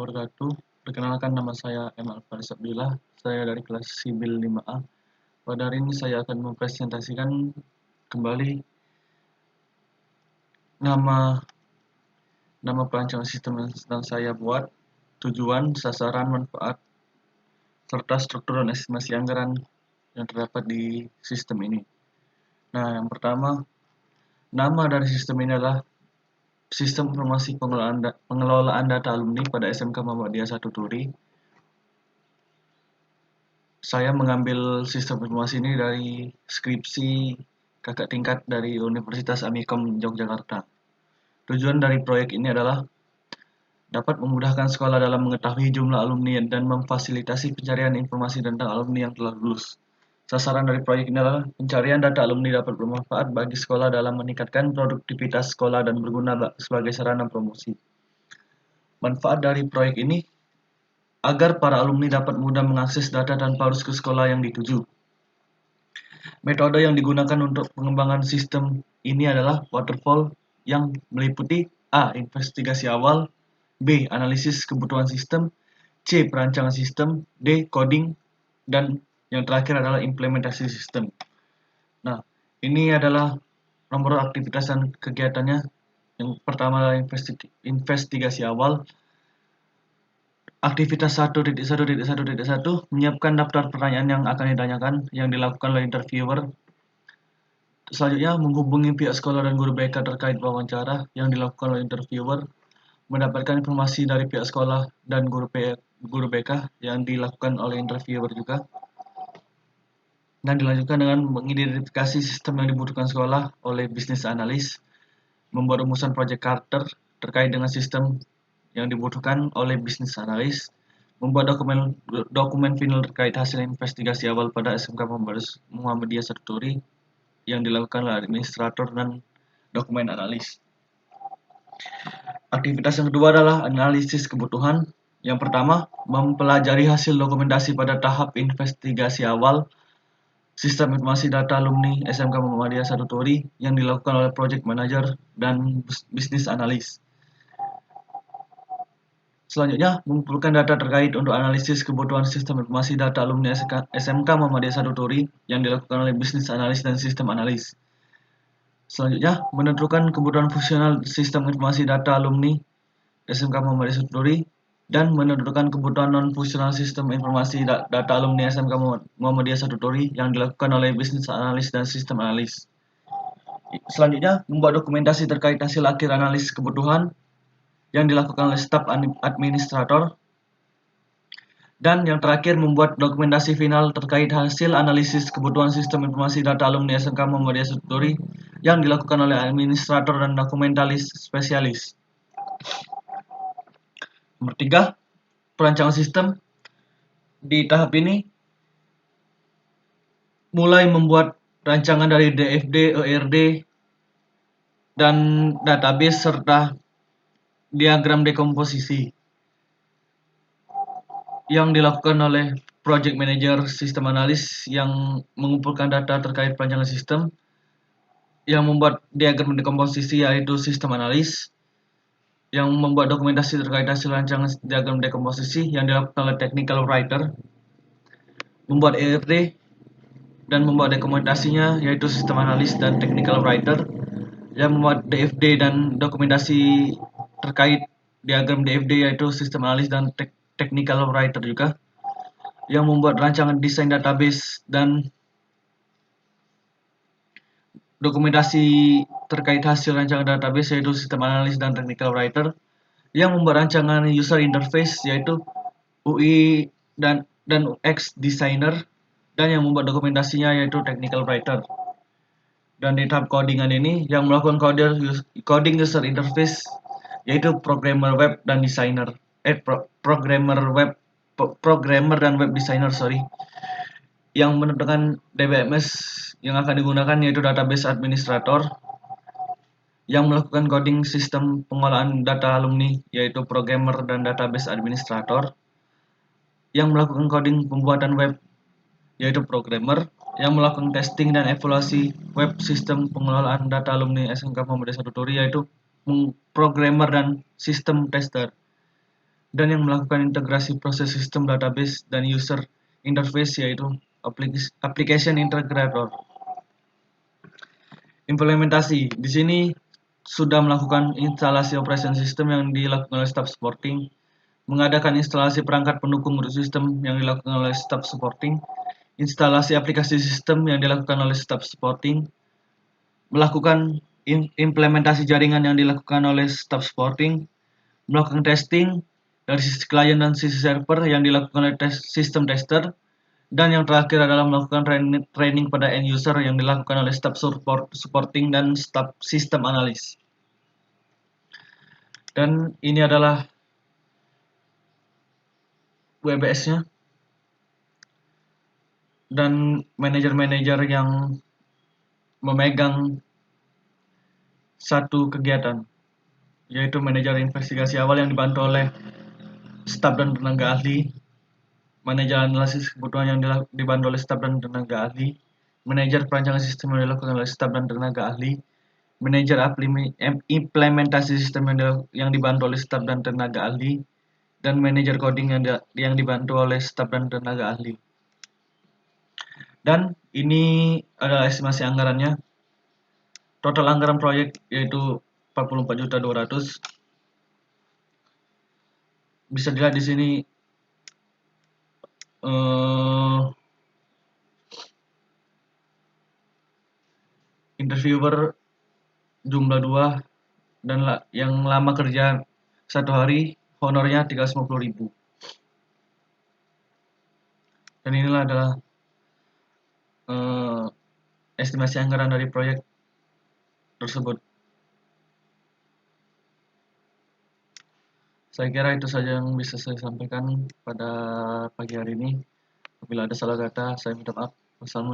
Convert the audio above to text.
wabarakatuh. Perkenalkan, nama saya M. Alfaris Abdillah. Saya dari kelas Sibil 5A. Pada hari ini saya akan mempresentasikan kembali nama perancangan sistem yang sedang saya buat, tujuan, sasaran, manfaat, serta struktur dan estimasi anggaran yang terdapat di sistem ini. Nah, yang pertama, nama dari sistem ini adalah Sistem Informasi Pengelolaan Data Alumni pada SMK Muhammadiyah 1 Turi. Saya mengambil sistem informasi ini dari skripsi kakak tingkat dari Universitas Amikom Yogyakarta. Tujuan dari proyek ini adalah dapat memudahkan sekolah dalam mengetahui jumlah alumni dan memfasilitasi pencarian informasi tentang alumni yang telah lulus. Sasaran dari proyek ini adalah pencarian data alumni dapat bermanfaat bagi sekolah dalam meningkatkan produktivitas sekolah dan berguna sebagai sarana promosi. Manfaat dari proyek ini agar para alumni dapat mudah mengakses data tanpa harus ke sekolah yang dituju. Metode yang digunakan untuk pengembangan sistem ini adalah waterfall yang meliputi A. Investigasi awal, B. Analisis kebutuhan sistem, C. Perancangan sistem, D. Coding, dan yang terakhir adalah implementasi sistem. Nah, ini adalah nomor aktivitas dan kegiatannya. Yang pertama adalah investigasi awal. Aktivitas 1.1.1.1 menyiapkan daftar pertanyaan yang akan ditanyakan yang dilakukan oleh interviewer. Selanjutnya, menghubungi pihak sekolah dan guru BK terkait wawancara yang dilakukan oleh interviewer. Mendapatkan informasi dari pihak sekolah dan guru BK yang dilakukan oleh interviewer juga. Dan dilanjutkan dengan mengidentifikasi sistem yang dibutuhkan sekolah oleh bisnis analis. Membuat rumusan Project Carter terkait dengan sistem yang dibutuhkan oleh bisnis analis, membuat dokumen final terkait hasil investigasi awal pada SMK Muhammadiyah 1 Turi yang dilakukan oleh administrator dan dokumen analis. Aktivitas yang kedua adalah analisis kebutuhan. Yang pertama, mempelajari hasil dokumentasi pada tahap investigasi awal Sistem Informasi Data Alumni SMK Muhammadiyah 1 Turi yang dilakukan oleh Project Manager dan Business Analyst. Selanjutnya, mengumpulkan data terkait untuk analisis kebutuhan Sistem Informasi Data Alumni SMK Muhammadiyah 1 Turi yang dilakukan oleh Business Analyst dan Sistem Analyst. Selanjutnya, menentukan kebutuhan fungsional Sistem Informasi Data Alumni SMK Muhammadiyah 1 Turi dan menentukan kebutuhan non-fungsional sistem informasi data alumni SMK Muhammadiyah 1 Turi yang dilakukan oleh bisnis analis dan sistem analis. Selanjutnya, membuat dokumentasi terkait hasil akhir analis kebutuhan yang dilakukan oleh staf administrator. Dan yang terakhir, membuat dokumentasi final terkait hasil analisis kebutuhan sistem informasi data alumni SMK Muhammadiyah 1 Turi yang dilakukan oleh administrator dan dokumentalis spesialis. Nomor 3, perancangan sistem. Di tahap ini, mulai membuat rancangan dari DFD, ERD, dan database serta diagram dekomposisi yang dilakukan oleh Project Manager Sistem Analis yang mengumpulkan data terkait perancangan sistem, yang membuat diagram dekomposisi yaitu sistem analis, yang membuat dokumentasi terkait hasil rancangan diagram dekomposisi yang dilakukan oleh technical writer, membuat ERD dan membuat dokumentasinya yaitu sistem analis dan technical writer, yang membuat DFD dan dokumentasi terkait diagram DFD yaitu sistem analis dan technical writer juga, yang membuat rancangan desain database dan dokumentasi terkait hasil rancangan database yaitu sistem analis dan technical writer, yang membuat rancangan user interface yaitu UI dan UX designer, dan yang membuat dokumentasinya yaitu technical writer. Dan di tahap codingan ini yang melakukan coding user interface yaitu programmer web dan designer. Programmer dan web designer, yang menentukan DBMS yang akan digunakan yaitu database administrator, yang melakukan coding sistem pengolahan data alumni yaitu programmer dan database administrator, yang melakukan coding pembuatan web yaitu programmer, yang melakukan testing dan evaluasi web sistem pengelolaan data alumni SMK Muhammadiyah 1 Turi yaitu programmer dan sistem tester. dan yang melakukan integrasi proses sistem database dan user interface yaitu application integrator. Implementasi di sini sudah melakukan instalasi operation system yang dilakukan oleh staff supporting, mengadakan instalasi perangkat pendukung root system yang dilakukan oleh staff supporting, instalasi aplikasi sistem yang dilakukan oleh staff supporting, melakukan implementasi jaringan yang dilakukan oleh staff supporting, melakukan testing dari sisi klien dan sisi server yang dilakukan oleh sistem tester, dan yang terakhir adalah melakukan training pada end user yang dilakukan oleh staff supporting dan staff sistem analis. Dan ini adalah WBS-nya dan manajer-manajer yang memegang satu kegiatan, yaitu manajer investigasi awal yang dibantu oleh staf dan tenaga ahli, manajer analisis kebutuhan yang dibantu oleh staf dan tenaga ahli, manajer perancangan sistem yang dilakukan oleh staf dan tenaga ahli, manajer implementasi sistem yang dibantu oleh staf dan tenaga ahli, dan manajer coding yang dibantu oleh staf dan tenaga ahli. Dan ini adalah estimasi anggarannya. Total anggaran proyek yaitu 44.200.000. Bisa dilihat di sini interviewer jumlah 2 dan yang lama kerja 1 hari honornya 350.000. Dan inilah adalah estimasi anggaran dari proyek tersebut. Saya kira itu saja yang bisa saya sampaikan pada pagi hari ini. Apabila ada salah kata, saya minta maaf. Wassalamualaikum.